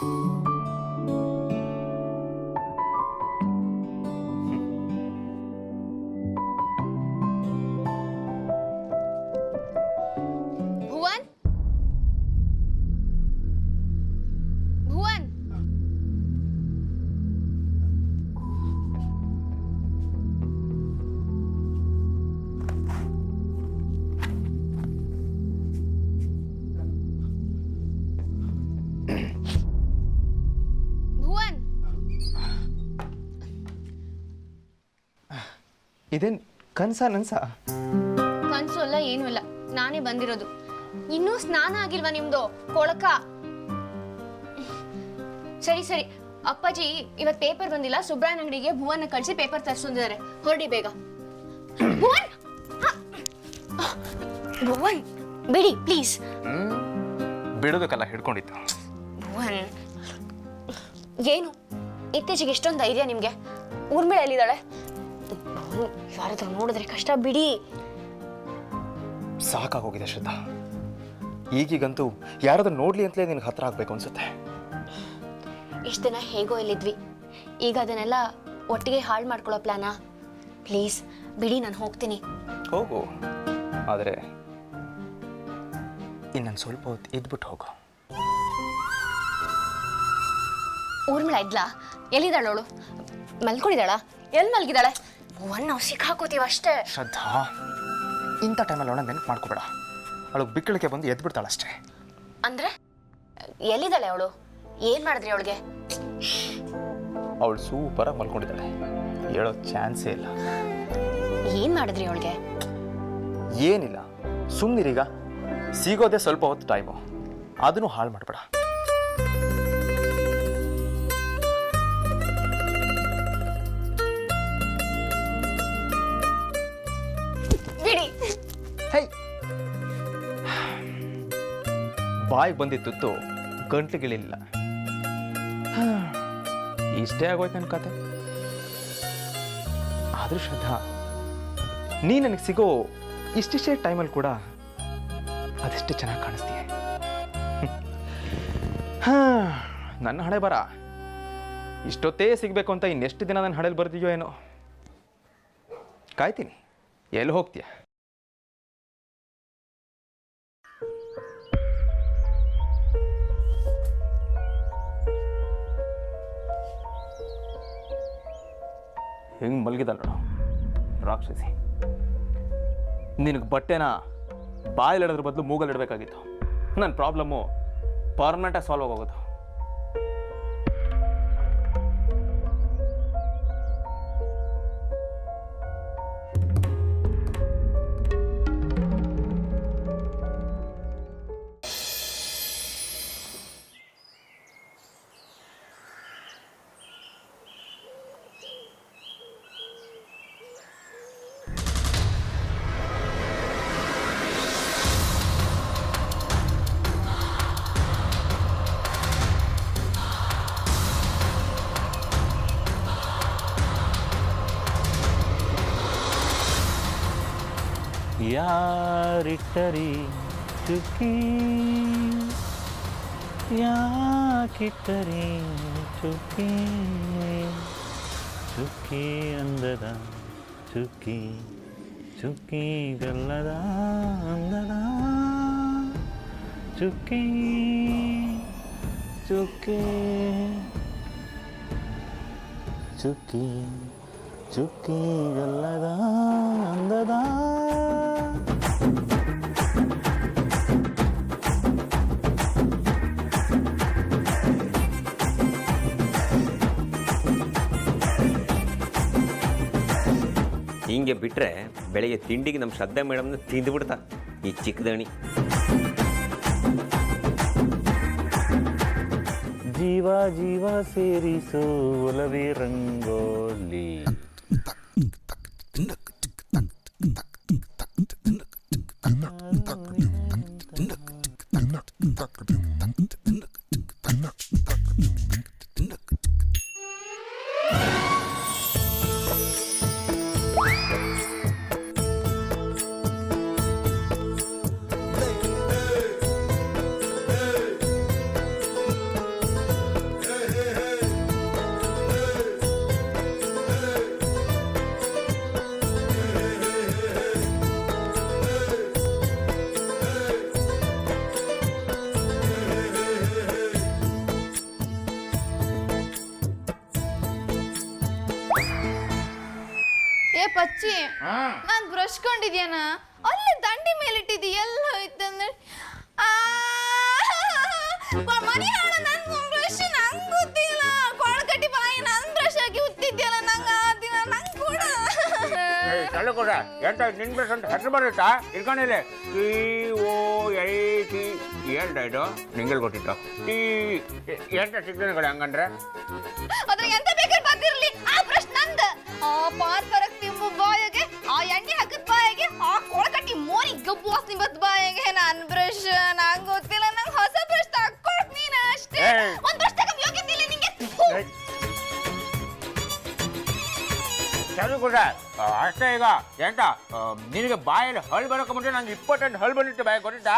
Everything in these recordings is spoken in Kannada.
ಭುವನ್ ಭುವನ್ ಭುವನ್ ಇದೇನ್ ಕನ್ಸ ನನ್ಸ? ಕನ್ಸು ಅಲ್ಲ ಏನೂ ಇಲ್ಲ, ನಾನೇ ಬಂದಿರೋದು. ಇನ್ನೂ ಸ್ನಾನ ಆಗಿಲ್ವಾ ನಿಮ್ದು ಕೊಳಕ? ಸರಿ ಸರಿ, ಅಪ್ಪಾಜಿ ಇವತ್ ಪೇಪರ್ ಬಂದಿಲ್ಲ, ಸುಬ್ರಾಯನ್ ಅಂಗಡಿಗೆ ಭುವನ್ ಕಳಿಸಿ ಪೇಪರ್ ತರಿಸಿದ್ದಾರೆ. ಹೊರಡಿ ಬೇಗ. ಭುವನ್ ಭುವನ್ ಬಿಡಿ ಪ್ಲೀಸ್. ಬಿಡೋದಕ್ಕೆಲ್ಲ ಹಿಡ್ಕೊಂಡಿತ್ತು. ಭುವನ್ ಏನು ಇತ್ತೀಚೆಗೆ ಇಷ್ಟೊಂದು ಧೈರ್ಯ ನಿಮ್ಗೆ? ಊರ್ಮಿಳೆ ಎಲ್ಲಿದ್ದಾಳೆ? ಯಾರಾದ್ರೂ ನೋಡಿದ್ರೆ ಕಷ್ಟ, ಬಿಡಿ. ಸಾಕಾಗೋಗಿದೆ ಶ್ರದ್ಧಾ. ಈಗೀಗಂತೂ ಯಾರಾದ್ರೂ ನೋಡ್ಲಿ ಅಂತಲೇ ನಿನಗೆ ಹತ್ರ ಆಗ್ಬೇಕು ಅನ್ಸುತ್ತೆ. ಇಷ್ಟು ದಿನ ಹೇಗೋ ಇಲ್ಲಿದ್ವಿ, ಈಗ ಅದನ್ನೆಲ್ಲ ಒಟ್ಟಿಗೆ ಹಾಳು ಮಾಡ್ಕೊಳ್ಳೋ ಪ್ಲಾನಾ? ಪ್ಲೀಸ್ ಬಿಡಿ, ನಾನು ಹೋಗ್ತೀನಿ. ಹೋಗು, ಆದರೆ ಇನ್ನೊಂದು ಸ್ವಲ್ಪ ಹೊತ್ತು ಇದ್ಬಿಟ್ಟು ಹೋಗು. ಊರ್ಮಿಳ ಇದ್ಲಾ? ಎಲ್ಲಿದ್ದಾಳು ಅವಳು? ಮಲ್ಕೊಂಡಿದ್ದಾಳ? ಎಲ್ಲಿ ಮಲ್ಗಿದ್ದಾಳೆ? ಭುವನ್ ನಾವು ಸಿಕ್ಕಾಕೋತೀವಿ ಅಷ್ಟೇ. ಶ್ರದ್ಧಾ, ಇಂಥ ಟೈಮಲ್ಲಿ ಅವಳ ನೆನಪು ಮಾಡ್ಕೋಬೇಡ. ಅವಳಿಗೆ ಬಿಕ್ಕಳಿಕೆ ಬಂದು ಎದ್ಬಿಡ್ತಾಳಷ್ಟೇ. ಅಂದ್ರೆ ಎಲ್ಲಿದ್ದಾಳೆ ಅವಳು? ಏನ್ ಮಾಡಿದ್ರಿ ಅವಳಿಗೆ? ಅವಳು ಸೂಪರಾಗಿ ಮಲ್ಕೊಂಡಿದ್ದಾಳೆ, ಹೇಳೋ ಚಾನ್ಸೇ ಇಲ್ಲ. ಏನ್ ಮಾಡಿದ್ರಿ ಅವಳಿಗೆ? ಏನಿಲ್ಲ, ಸುಮ್ಮನಿರೀಗ. ಸಿಗೋದೇ ಸ್ವಲ್ಪ ಹೊತ್ತು ಟೈಮು, ಅದನ್ನು ಹಾಳು ಮಾಡಬೇಡ. ಬಿಡಿ. ಹೈ, ಬಾಯಿಗೆ ಬಂದಿತ್ತು, ಗಂಟ್ಲಿಗಿಳಿಲ್ಲ. ಇಷ್ಟೇ ಆಗೋಯ್ತು ನನ್ನ ಕತೆ. ಆದ್ರೂ ಶ್ರದ್ಧಾ, ನೀ ನನಗೆ ಸಿಗೋ ಇಷ್ಟಿಷ್ಟೇ ಟೈಮಲ್ಲಿ ಕೂಡ ಅದೆಷ್ಟು ಚೆನ್ನಾಗಿ ಕಾಣಿಸ್ತೀಯ. ನನ್ನ ಹಣೆ ಬರ ಇಷ್ಟೊತ್ತೇ ಸಿಗಬೇಕು ಅಂತ ಇನ್ನೆಷ್ಟು ದಿನ ನನ್ನ ಹಣೆಯಲ್ಲಿ ಬರ್ತೀಯೋ ಏನೋ. ಕಾಯ್ತೀನಿ. ಎಲ್ಲಿ ಹೋಗ್ತೀಯ? ಹೆಂಗೆ ಮಲಗಿದಲ್ಲ ರಾಕ್ಷಸಿ. ನಿನಗೆ ಬಟ್ಟೆನ ಬಾಯಲ್ಲಿ ಇಡೋದ್ರ ಬದಲು ಮೂಗಲ್ಲಿ ಇಡಬೇಕಾಗಿತ್ತು. ನನ್ನ ಪ್ರಾಬ್ಲಮ್ಮು ಪರ್ಮನೆಂಟಾಗಿ ಸಾಲ್ವ್ ಆಗೋದು. ಯಾರಿಟ್ಟರಿ ಚುಕ್ಕಿ, ಯಾಕಿಟ್ಟರಿ ಚುಕ್ಕಿ, ಚುಕ್ಕಿ ಅಂದದ ಚುಕ್ಕಿ, ಚುಕ್ಕಿ ಗಲ್ಲದ ಅಂದದ ಚುಕ್ಕಿ, ಚುಕ್ಕಿ ಚುಕ್ಕಿ, ಚುಕ್ಕಿ ಗಲ್ಲದ ಅಂದದ. ಹಿಂಗೆ ಬಿಟ್ಟರೆ ಬೆಳಗ್ಗೆ ತಿಂಡಿಗೆ ನಮ್ಮ ಶ್ರದ್ಧಾ ಮೇಡಮ್ನ ತಿಂದುಬಿಡ್ತಾ ಈ ಚಿಕ್ಕದಣಿ. ಜೀವ ಜೀವ ಸೇರಿಸೋ ಒಲವೇ ರಂಗೋಲಿ. ಪಚ್ಚಿ ನಾನ್ ಬ್ರಷ್ ಕೊಂಡಿದ್ಯಾನ ಅಲ್ಲೇ ದಂಡಿ ಮೇಲೆ ಇಟ್ಟಿದ್ದಿ ಎಲ್ಲ ಹೋಯ್ತಂದ್ರೆ ಮನಿ ಹಾಳ ನನ್ ಬ್ರಷ್ ನಂಗೆ ಗೊತ್ತಿಲ್ಲ ಕೊಳಕಟ್ಟಿ ಬಾಯಿ ನನ್ ಬ್ರಷ್ ಹಾಕಿ ಉತ್ತಿದ್ಯಲ್ಲ ನಂಗೆ ಆ ದಿನ ನಂಗೆ ಕೂಡ ಚಲು ಕೂಡ ಎಂತ ನಿನ್ ಬ್ರಷ್ ಅಂತ ಹೆಸರು ಬರುತ್ತಾ ಇಟ್ಕೊಂಡಿಲ್ಲ TOLT ಏನ್ ಇದು ನಿಂಗೆ ಗೊತ್ತಿತ್ತು ಟಿ ಎಂತ ಸಿಗ್ನಲ್ಗಳು ಹಂಗಂದ್ರೆ ಅದ್ರ ಎಂತ ಬೇಕಾದ್ರೆ ಬರ್ತಿರ್ಲಿ ಆ ಬ್ರಷ್ ನಂದ ಆ ಪಾರ್ ಪರಕ್ ತಿಂಬು ಬಾಯಿಗೆ ಆ ಎಣ್ಣೆ ಹಾಕದ್ ಬಾಯಿಗೆ ಆ ಕೊಳಕಟ್ಟಿ ಮೋರಿ ಗಬ್ಬು ವಾಸನೆ ಬತ್ ಬಾಯಿಗೆ ನನ್ ಬ್ರಷ್ ನಂಗೆ ಗೊತ್ತಿಲ್ಲ ನಂಗೆ ಹೊಸ ಬ್ರಷ್ ತಕ್ಕೊಳಕ್ ನೀನು ಅಷ್ಟೇ ಒಂದ್ ಬ್ರಷ್ ತಗೊಂಡ್ ಯೋಗ್ಯತಿಲ್ಲ ನಿಂಗೆ ಚಲು ಕೂಡ ಅಷ್ಟೇ ಈಗ ಎಂತ ನಿನಗೆ ಬಾಯಲ್ಲಿ ಹಳ್ಳು ಬರೋಕೆ ಮುಂಚೆ ನಂಗೆ 28 ಹಳ್ಳು ಬಂದಿತ್ತು ಬಾಯಿ ಗೊತ್ತಿದ್ದ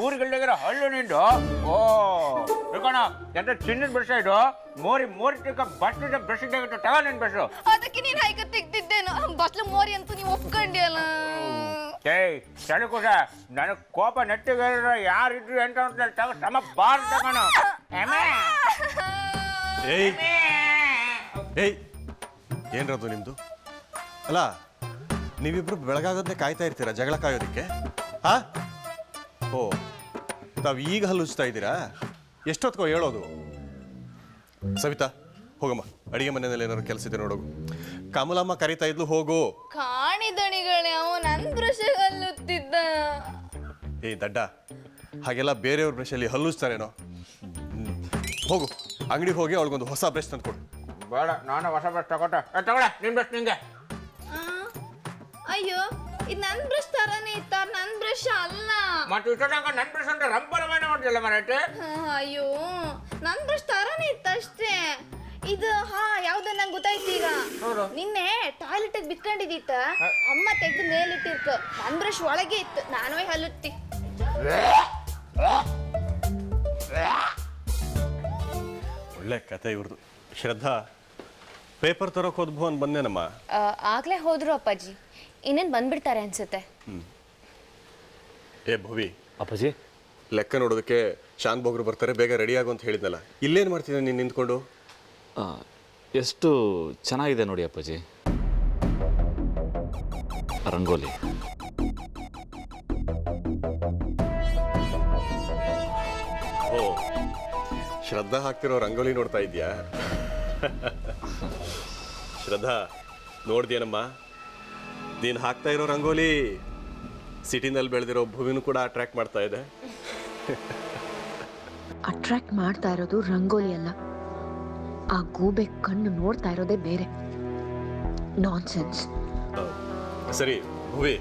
ಊರುಗಳಿಗಿರೋ ಹಳ್ಳು ನಿಂದು ಓ ತಿಳ್ಕೋಣ ಎಂತ ಚಿನ್ನದ ಬ್ರಷ್ ಇದು ಮೋರಿ ತಿಕ್ಕ ಬಸ್ಲಿಂದ ಬ್ರಷ್ ಇದ್ದಾಗಿತ್ತು ತಗೋ ನಿನ್ ಬ್ರಷ್ ಅದಕ್ಕೆ ನೀನ್ ಹೈಕ ತೆಗ್ದಿದ್ದೇನು ಬಸ್ಲು ಮೋರಿ ಅಂತೂ ನೀವು ಒಪ್ಕೊಂಡಿಯಲ್ಲ ಏಯ್ ಚಲು ಕೂಡ ನನಗೆ ಕೋಪ ನೆಟ್ಟಿಗೆ ಯಾರಿದ್ರು ಎಂತ ಅಂತ ತಗೋ ಸಮ ಬಾರ್ ತಗೋಣ ಏಯ್ ಏಯ್ ಏನ್ರದು ನಿಮ್ದು ಅಲ್ಲ ನೀವಿಬ್ರು ಬೆಳಗಾಗೋದನ್ನೇ ಕಾಯ್ತಾ ಇರ್ತೀರಾ ಜಗಳ ಕಾಯೋದಕ್ಕೆ ಹಾ ಓ ತಾವು ಈಗ ಹಲ್ಲುಚ್ತಾ ಇದ್ದೀರಾ ಎಷ್ಟೊತ್ಕೋ ಹೇಳೋದು ಸವಿತಾ ಹೋಗಮ್ಮ ಅಡಿಗೆ ಮನೆಯಲ್ಲಿ ಏನಾದ್ರು ಕೆಲಸ ಇದೆ ನೋಡೋಗು ಕಮಲಮ್ಮ ಕರಿತಾ ಇದ್ಲು ಹೋಗು ಕಾಣಿದಣಿಗಳೇ ಅವ ನನ್ ಬ್ರಷ್ ಹಲ್ಲುತ್ತಿದ್ದ ಏಯ್ ದಡ್ಡ ಹಾಗೆಲ್ಲ ಬೇರೆಯವ್ರ ಬ್ರಷಲ್ಲಿ ಹಲ್ಲುಚ್ತಾರೇನೋ ಹೋಗು ಅಂಗಡಿಗೆ ಹೋಗಿ ಅವಳಿಗೊಂದು ಹೊಸ ಬ್ರಷ್ ತಂದ್ಕೊಡು ಬೇಡ ನಾನು ಹೊಸ ಬ್ರಷ್ ತಗೊಳ ನಿನ್ ಬ್ರಷ್ ನಿಂಗೆ ಅಯ್ಯೋ ಇದು ನನ್ ಬ್ರಷ್ ತರನೇ ಇತ್ತ ನನ್ ಬ್ರಷ್ ಅಲ್ಲ ಮತ್ತೆ ಇಷ್ಟೊಂಗ ನನ್ ಬ್ರಷ್ ಅಂತ ರಂಪರ ಮಾಡಿ ನೋಡ್ತಿಲ್ಲ ಮರಾಠಿ ಅಯ್ಯೋ ನನ್ ಬ್ರಷ್ ತರನೇ ಇತ್ತ ಅಷ್ಟೇ ಇದು ಯಾವ್ದ ನಂಗೆ ಗೊತ್ತಾಯ್ತು ಈಗ ನಿನ್ನೆ ಟಾಯ್ಲೆಟ್ ಬಿತ್ಕೊಂಡಿದ್ದಿತ್ತ ಅಮ್ಮ ತೆಗ್ದು ಮೇಲಿಟ್ಟಿರ್ಕ ನನ್ ಬ್ರಷ್ ಒಳಗೆ ಇತ್ತು ನಾನೇ ಹಲ್ಲುತ್ತಿ ಒಳ್ಳೆ ಕತೆ ಇವ್ರದ್ದು ಶ್ರದ್ಧಾ ಪೇಪರ್ ತರೋಕೆ ಹೋದ್ ಭುವನ್ ಬಂದೇನಮ್ಮ ಆಗ್ಲೇ ಹೋದ್ರು ಅಪ್ಪಾಜಿ ಇನ್ನೇನು ಬಂದ್ಬಿಡ್ತಾರೆ ಅನ್ಸುತ್ತೆ ಏ ಭುವಿ ಅಪ್ಪಾಜಿ ಲೆಕ್ಕ ನೋಡೋದಕ್ಕೆ ಶಾಂತ್ ಬೋಗ್ರು ಬರ್ತಾರೆ ಬೇಗ ರೆಡಿ ಆಗು ಅಂತ ಹೇಳಿದ್ನಲ್ಲ ಇಲ್ಲೇನು ಮಾಡ್ತಿದ್ದೆ ನೀನು ನಿಂತ್ಕೊಂಡು ಎಷ್ಟು ಚೆನ್ನಾಗಿದೆ ನೋಡಿ ಅಪ್ಪಾಜಿ ರಂಗೋಲಿ ಓ ಶ್ರದ್ಧಾ ಹಾಕ್ತಿರೋ ರಂಗೋಲಿ ನೋಡ್ತಾ ಇದ್ಯಾ ಶ್ರದ್ಧಾ ನೋಡ್ದೇನಮ್ಮ ನೀನು ಹಾಕ್ತಾ ಇರೋ ರಂಗೋಲಿ ಸಿಟಿನಲ್ಲಿ ಬೆಳೆದಿರೋ ಭೂಮಿನೂ ಕೂಡ ಅಟ್ರಾಕ್ಟ್ ಮಾಡ್ತಾ ಇದೆ ಅಟ್ರಾಕ್ಟ್ ಮಾಡ್ತಾ ಇರೋದು ರಂಗೋಲಿ ಅಲ್ಲ ಆ ಗೂಬೆ ಕಣ್ಣು ನೋಡ್ತಾ ಇರೋದೇ ಬೇರೆ ನಾನ್ಸೆನ್ಸ್ ಸರಿ ಭುವಿ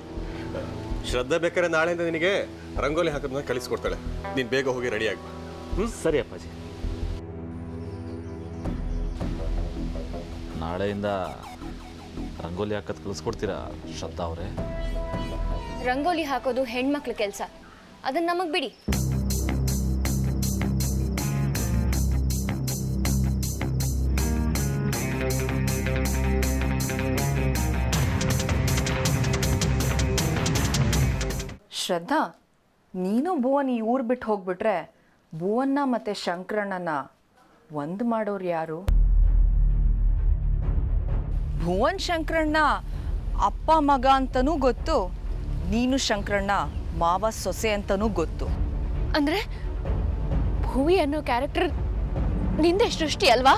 ಶ್ರದ್ಧಾ ಬೇಕಾದ್ರೆ ನಾಳೆಯಿಂದ ನಿನಗೆ ರಂಗೋಲಿ ಹಾಕೋದನ್ನ ಕಲಿಸ್ಕೊಡ್ತಾಳೆ ನೀನು ಬೇಗ ಹೋಗಿ ರೆಡಿ ಆಗ್ಬಾ ಸರಿ ಅಪ್ಪಾಜಿ ನಾಳೆಯಿಂದ ರಂಗೋಲಿ ಹಾಕೋದು ಕಲಿಸ್ಕೊಡ್ತೀರಾ ಶ್ರದ್ಧಾ ಅವರೇ ರಂಗೋಲಿ ಹಾಕೋದು ಹೆಣ್ಮಕ್ಳ ಕೆಲಸ ಅದನ್ನ ನಮಗ್ ಬಿಡಿ ಶ್ರದ್ಧಾ ನೀನು ಭುವನ್ ಈ ಊರು ಬಿಟ್ಟು ಹೋಗ್ಬಿಟ್ರೆ ಭುವನ್ನ ಮತ್ತು ಶಂಕರಣ್ಣನ ಒಂದು ಮಾಡೋರು ಯಾರು ಭುವನ್ ಶಂಕರಣ್ಣ ಅಪ್ಪ ಮಗ ಅಂತನೂ ಗೊತ್ತು ನೀನು ಶಂಕರಣ್ಣ ಮಾವ ಸೊಸೆ ಅಂತನೂ ಗೊತ್ತು ಅಂದ್ರೆ ಭುವಿ ಅನ್ನೋ ಕ್ಯಾರೆಕ್ಟರ್ ನಿಂದೆ ಸೃಷ್ಟಿ ಅಲ್ವಾ